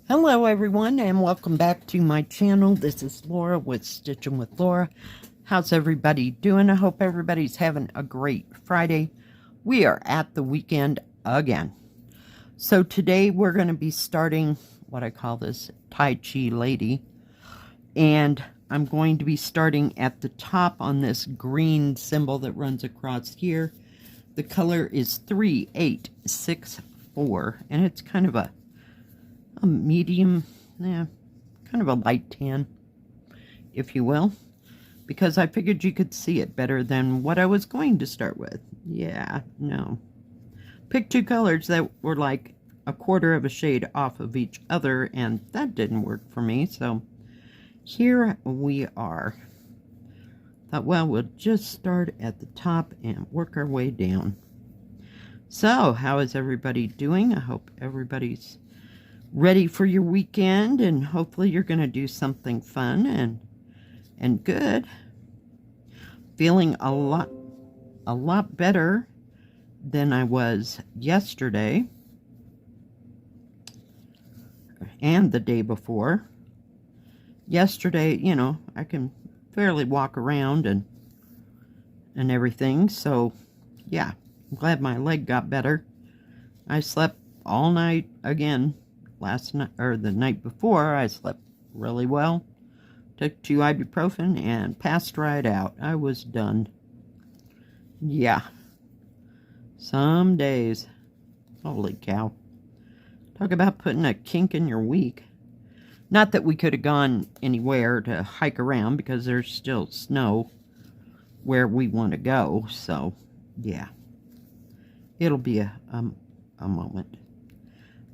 Hello everyone and welcome back to my channel. This is Laura with Stitchin with Laura. How's everybody doing? I hope everybody's having a great Friday. We are at the weekend again. So today we're going to be starting what I call this Tai Chi lady. And I'm going to be starting at the top on this green symbol that runs across here. The color is 3864 and it's kind of a medium, kind of a light tan, if you will, because I figured you could see it better than what I was going to start with. Yeah, no. Picked two colors that were like a quarter of a shade off of each other, and that didn't work for me, so here we are. Thought, well, we'll just start at the top and work our way down. So, how is everybody doing? I hope everybody's ready for your weekend, and hopefully you're going to do something fun and good. Feeling a lot better than I was yesterday and the day before. Yesterday, you know, I can fairly walk around and everything, so yeah, I'm glad my leg got better. I slept all night again. Last night, or the night before, I slept really well. Took 2 ibuprofen and passed right out. I was done. Yeah. Some days. Holy cow. Talk about putting a kink in your week. Not that we could have gone anywhere to hike around because there's still snow where we want to go. So, yeah. It'll be a moment.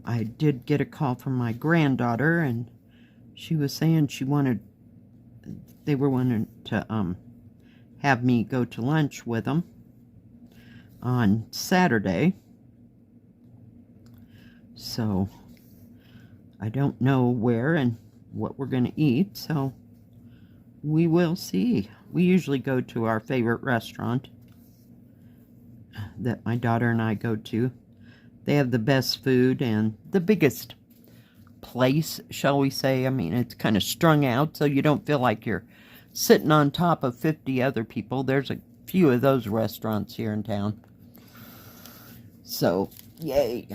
I did get a call from my granddaughter, and she was saying they were wanting to have me go to lunch with them on Saturday. So I don't know where and what we're going to eat, so we will see. We usually go to our favorite restaurant that my daughter and I go to. They have the best food and the biggest place, shall we say. I mean, it's kind of strung out, so you don't feel like you're sitting on top of 50 other people. There's a few of those restaurants here in town. So, yay.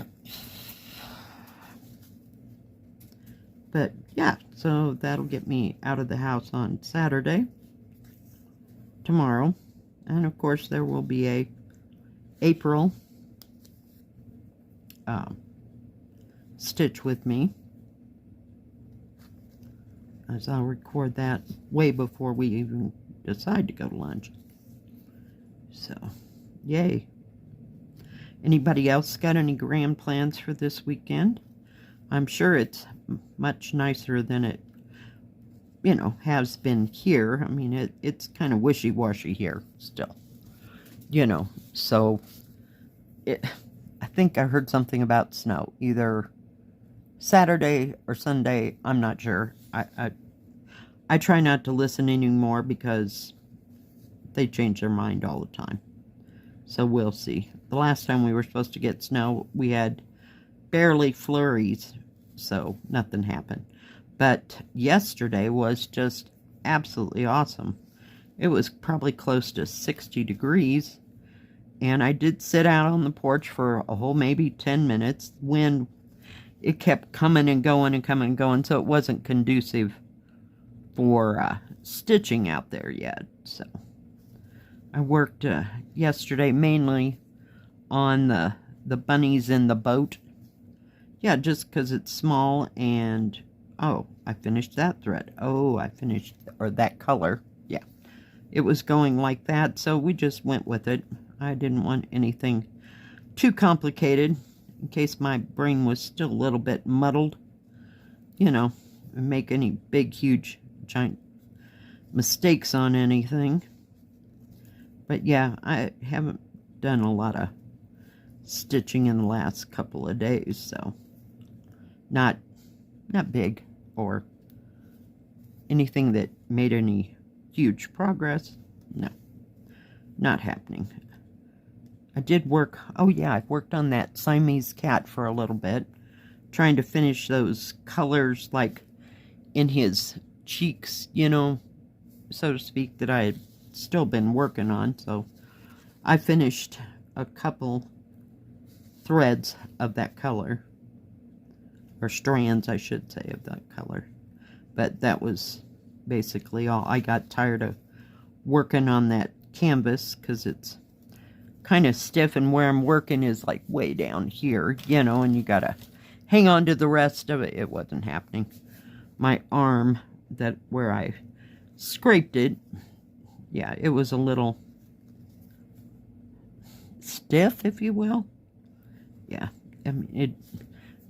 But, yeah, so that'll get me out of the house on Saturday, tomorrow. And, of course, there will be a April Stitch with me, as I'll record that way before we even decide to go to lunch. So, yay. Anybody else got any grand plans for this weekend? I'm sure it's much nicer than it, you know, has been here. I mean, it's kind of wishy-washy here still, you know, so I think I heard something about snow, either Saturday or Sunday. I'm not sure. I try not to listen anymore because they change their mind all the time. So we'll see. The last time we were supposed to get snow, we had barely flurries, so nothing happened. But yesterday was just absolutely awesome. It was probably close to 60 degrees. And I did sit out on the porch for a whole maybe 10 minutes. Wind, it kept coming and going and coming and going, so it wasn't conducive for stitching out there yet. So I worked yesterday mainly on the bunnies in the boat. Yeah, just because it's small, and oh, I finished that thread. Oh, I finished, or that color. Yeah, it was going like that, so we just went with it. I didn't want anything too complicated in case my brain was still a little bit muddled, you know, and make any big, huge, giant mistakes on anything. But yeah, I haven't done a lot of stitching in the last couple of days, so not big or anything that made any huge progress. No, not happening. I did work, oh yeah, I worked on that Siamese cat for a little bit. trying to finish those colors like in his cheeks, you know, so to speak, that I had still been working on. So I finished a couple threads of that color, or strands, I should say, of that color. But that was basically all. I got tired of working on that canvas because it's kind of stiff, and where I'm working is like way down here, you know, and you gotta hang on to the rest of it. It wasn't happening. My arm, that where I scraped it, yeah, it was a little stiff, if you will. Yeah, I mean, it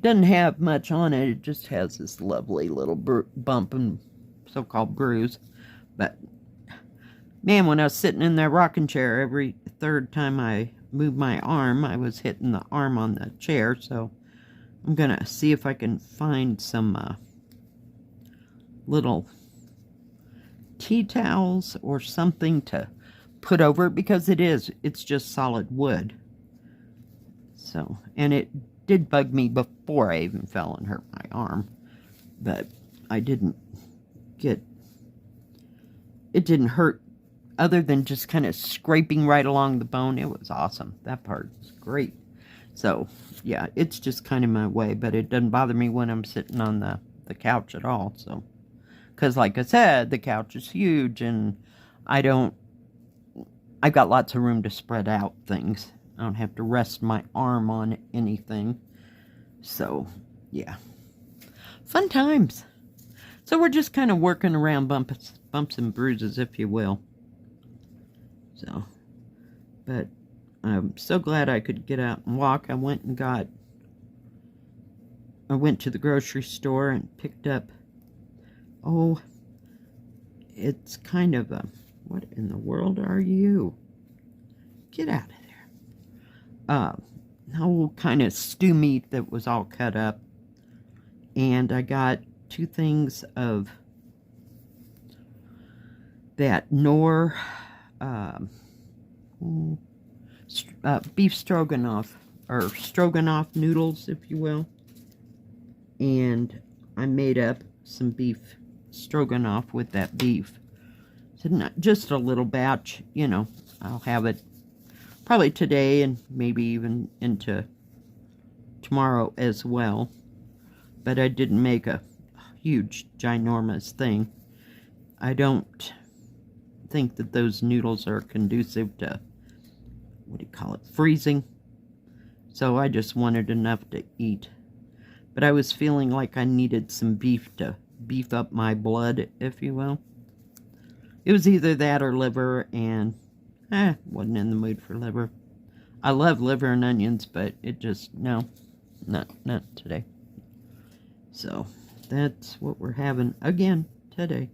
doesn't have much on it. It just has this lovely little bump and so-called bruise. But man, when I was sitting in that rocking chair, every third time I moved my arm, I was hitting the arm on the chair. So I'm gonna see if I can find some little tea towels or something to put over it, because it's just solid wood. So, and it did bug me before I even fell and hurt my arm, but I didn't get, it didn't hurt other than just kind of scraping right along the bone. It was awesome. That part was great. So yeah, it's just kind of my way, but it doesn't bother me when I'm sitting on the couch at all. So, because like I said, the couch is huge, and I've got lots of room to spread out things. I don't have to rest my arm on anything. So, yeah. Fun times. So we're just kind of working around bumps and bruises, if you will. So, but I'm so glad I could get out and walk. I went to the grocery store and picked up, oh, it's kind of a, what in the world are you? Get out of there. Whole kind of stew meat that was all cut up. And I got 2 things of that beef stroganoff, or stroganoff noodles, if you will. And I made up some beef stroganoff with that beef. So not just a little batch, you know. I'll have it probably today and maybe even into tomorrow as well. But I didn't make a huge, ginormous thing. I don't think that those noodles are conducive to, what do you call it, freezing. So I just wanted enough to eat. But I was feeling like I needed some beef to beef up my blood, if you will. It was either that or liver, and wasn't in the mood for liver. I love liver and onions, but it just, no, not today. So that's what we're having again today.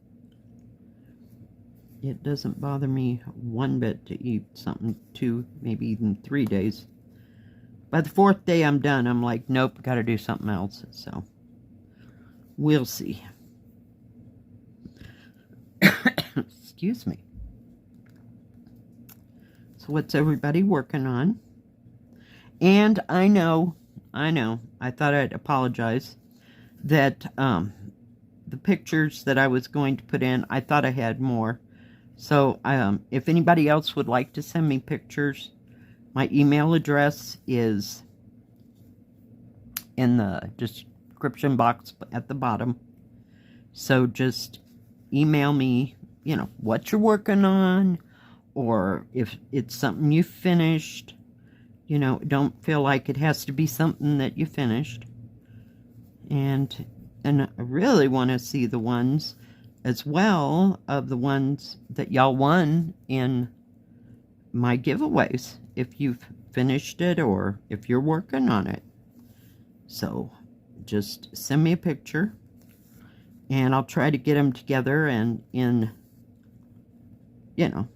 It doesn't bother me one bit to eat something 2, maybe even 3 days. By the 4th day I'm done. I'm like, nope, gotta do something else. So we'll see. Excuse me. So what's everybody working on? And I know, I thought I'd apologize that the pictures that I was going to put in, I thought I had more. So if anybody else would like to send me pictures, my email address is in the description box at the bottom. So just email me, you know, what you're working on, or if it's something you finished. You know, don't feel like it has to be something that you finished. And I really want to see the ones as well of the ones that y'all won in my giveaways, if you've finished it or if you're working on it. So just send me a picture, and I'll try to get them together and in, you know,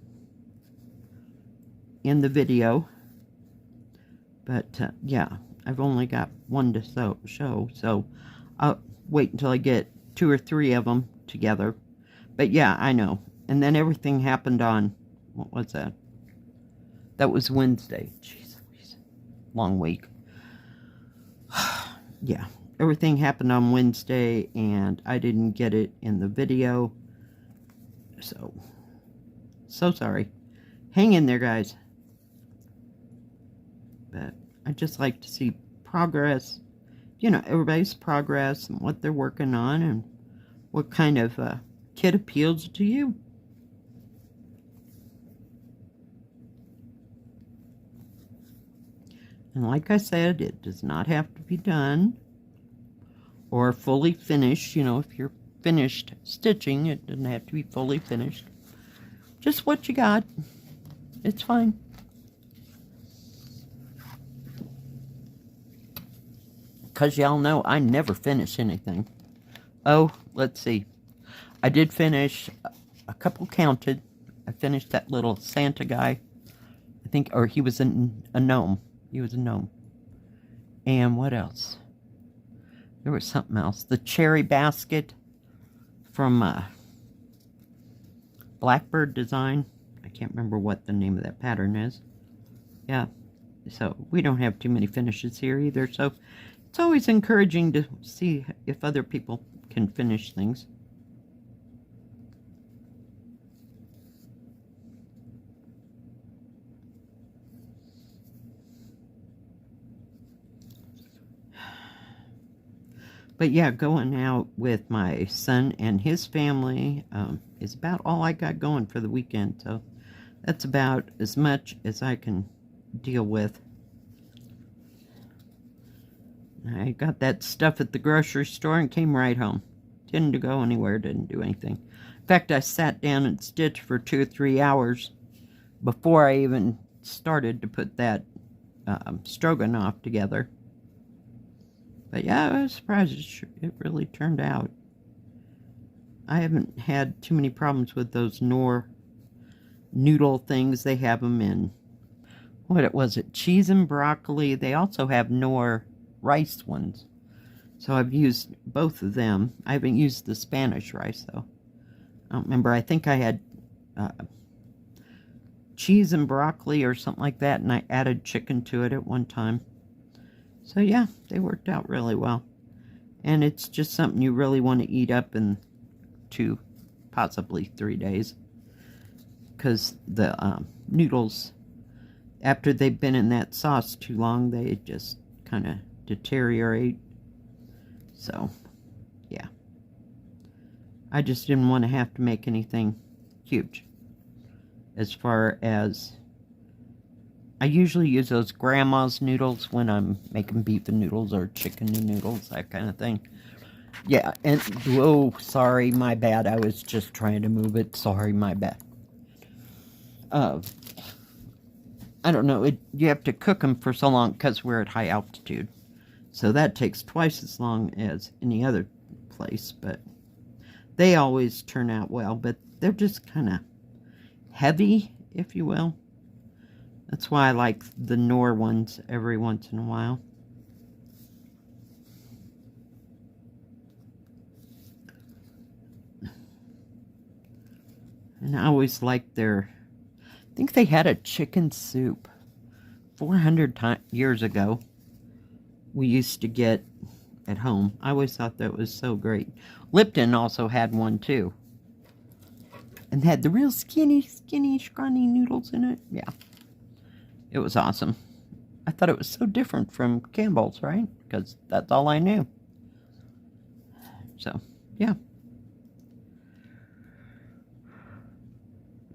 in the video. But yeah, I've only got one to show, so I'll wait until I get 2 or 3 of them together. But yeah, I know. And then everything happened on, what was that? That was Wednesday. Jeez, long week. Yeah, everything happened on Wednesday, and I didn't get it in the video. So sorry. Hang in there, guys. But I just like to see progress. You know, everybody's progress and what they're working on and what kind of kit appeals to you. And like I said, it does not have to be done or fully finished. You know, if you're finished stitching, it doesn't have to be fully finished. Just what you got. It's fine. Because y'all know I never finish anything. Oh, let's see. I did finish a couple counted. I finished that little Santa guy. I think, or he was a gnome. He was a gnome. And what else? There was something else. The cherry basket from Blackbird Design. I can't remember what the name of that pattern is. Yeah. So we don't have too many finishes here either. So it's always encouraging to see if other people can finish things. But yeah, going out with my son and his family is about all I got going for the weekend. So that's about as much as I can deal with. I got that stuff at the grocery store and came right home. Didn't go anywhere, didn't do anything. In fact, I sat down and stitched for 2 or 3 hours before I even started to put that stroganoff together. But yeah, I was surprised it really turned out. I haven't had too many problems with those Knorr noodle things. They have them in, what was it, cheese and broccoli. They also have Knorr rice ones. So I've used both of them. I haven't used the Spanish rice, though. I don't remember. I think I had cheese and broccoli or something like that, and I added chicken to it at one time. So yeah, they worked out really well. And it's just something you really want to eat up in 2, possibly 3 days. Because the noodles, after they've been in that sauce too long, they just kind of deteriorate. So, yeah. I just didn't want to have to make anything huge. As far as, I usually use those grandma's noodles when I'm making beef and noodles or chicken and noodles, that kind of thing. Yeah, and, oh, sorry, my bad. I was just trying to move it. Sorry, my bad. I don't know, you have to cook them for so long because we're at high altitude. So that takes twice as long as any other place, but they always turn out well, but they're just kind of heavy, if you will. That's why I like the Knorr ones every once in a while. And I always liked their, I think they had a chicken soup 400 years ago. We used to get at home. I always thought that was so great. Lipton also had one too. And had the real skinny, scrawny noodles in it. Yeah. It was awesome. I thought it was so different from Campbell's, right? Because that's all I knew. So, yeah.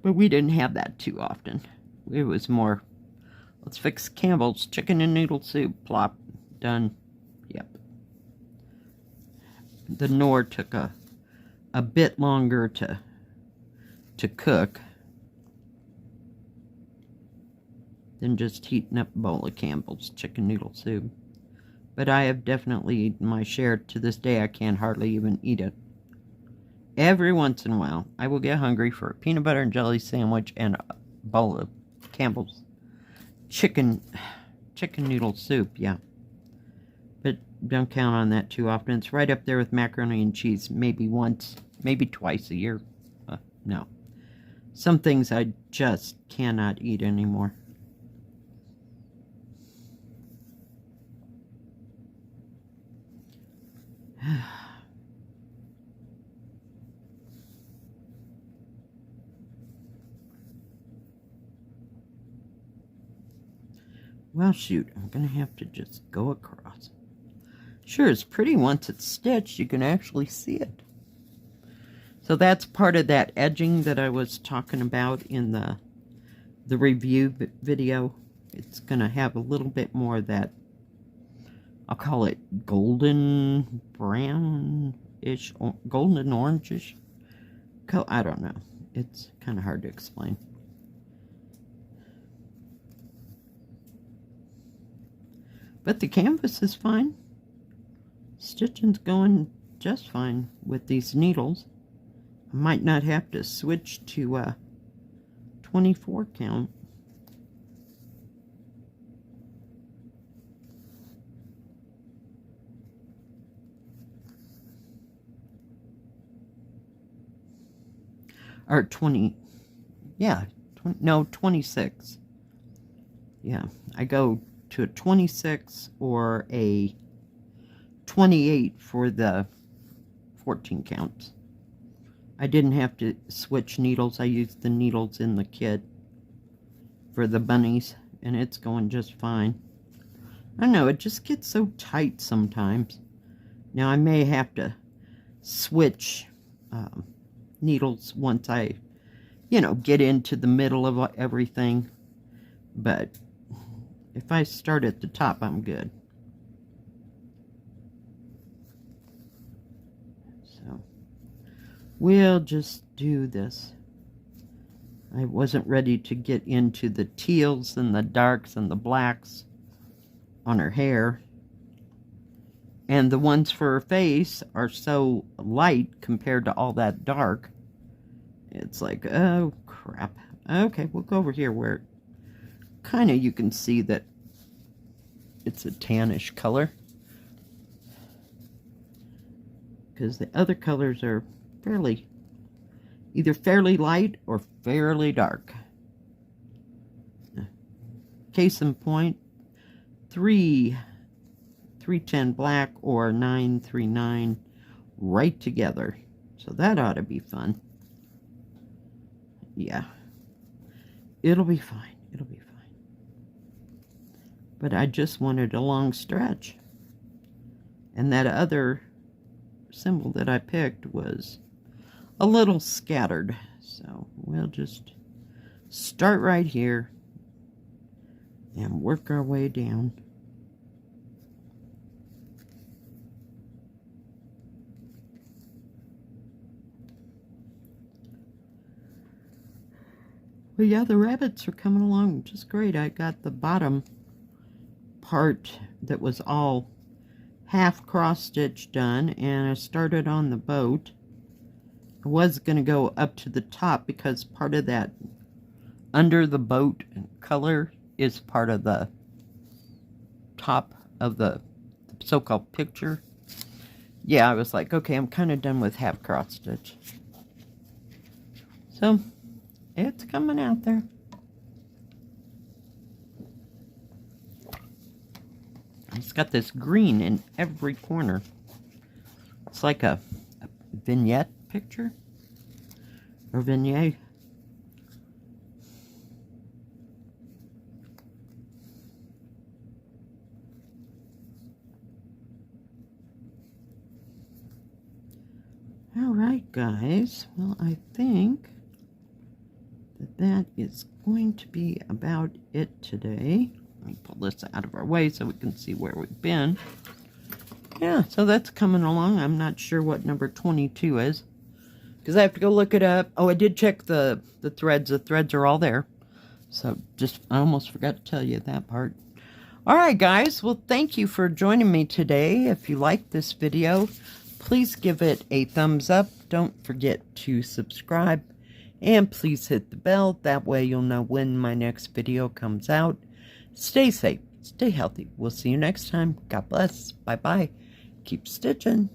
But we didn't have that too often. It was more, let's fix Campbell's chicken and noodle soup. Plop. Done. Yep. The Knorr took a bit longer to cook than just heating up a bowl of Campbell's chicken noodle soup. But I have definitely eaten my share. To this day, I can hardly even eat it. Every once in a while, I will get hungry for a peanut butter and jelly sandwich and a bowl of Campbell's chicken noodle soup, yeah. But don't count on that too often. It's right up there with macaroni and cheese, maybe once, maybe twice a year. No. Some things I just cannot eat anymore. Well, shoot, I'm going to have to just go across. Sure, it's pretty once it's stitched. You can actually see it. So that's part of that edging that I was talking about in the review video. It's going to have a little bit more of that, I'll call it golden brown-ish, golden orange-ish. I don't know. It's kind of hard to explain. But the canvas is fine. Stitching's going just fine with these needles. I might not have to switch to 24 count. Or 20, yeah, 20, no, 26. Yeah, I go to a 26 or a 28 for the 14 counts. I didn't have to switch needles. I used the needles in the kit for the bunnies, and it's going just fine. I don't know, it just gets so tight sometimes. Now, I may have to switch needles once I, get into the middle of everything. But if I start at the top, I'm good. So, we'll just do this. I wasn't ready to get into the teals and the darks and the blacks on her hair. And the ones for her face are so light compared to all that dark. It's like, oh, crap. Okay, we'll go over here where kind of you can see that it's a tannish color. Because the other colors are either fairly light or fairly dark. Case in point, 310 black or 939 right together. So that ought to be fun. Yeah. It'll be fine. It'll be fine. But I just wanted a long stretch. And that other symbol that I picked was a little scattered. So we'll just start right here and work our way down. Well, yeah, the rabbits are coming along just great. I got the bottom part that was all half cross stitch done, and I started on the boat. I was going to go up to the top because part of that under the boat color is part of the top of the so-called picture. Yeah, I was like, okay, I'm kind of done with half cross stitch. So, it's coming out there. It's got this green in every corner. It's like a vignette picture. Or vignette. Alright, guys. Well, I think that is going to be about it today. Let me pull this out of our way so we can see where we've been. Yeah, so that's coming along. I'm not sure what number 22 is, because I have to go look it up. Oh, I did check the threads. The threads are all there. So I almost forgot to tell you that part. Alright, guys. Well, thank you for joining me today. If you liked this video, please give it a thumbs up. Don't forget to subscribe. And please hit the bell. That way you'll know when my next video comes out. Stay safe. Stay healthy. We'll see you next time. God bless. Bye-bye. Keep stitching.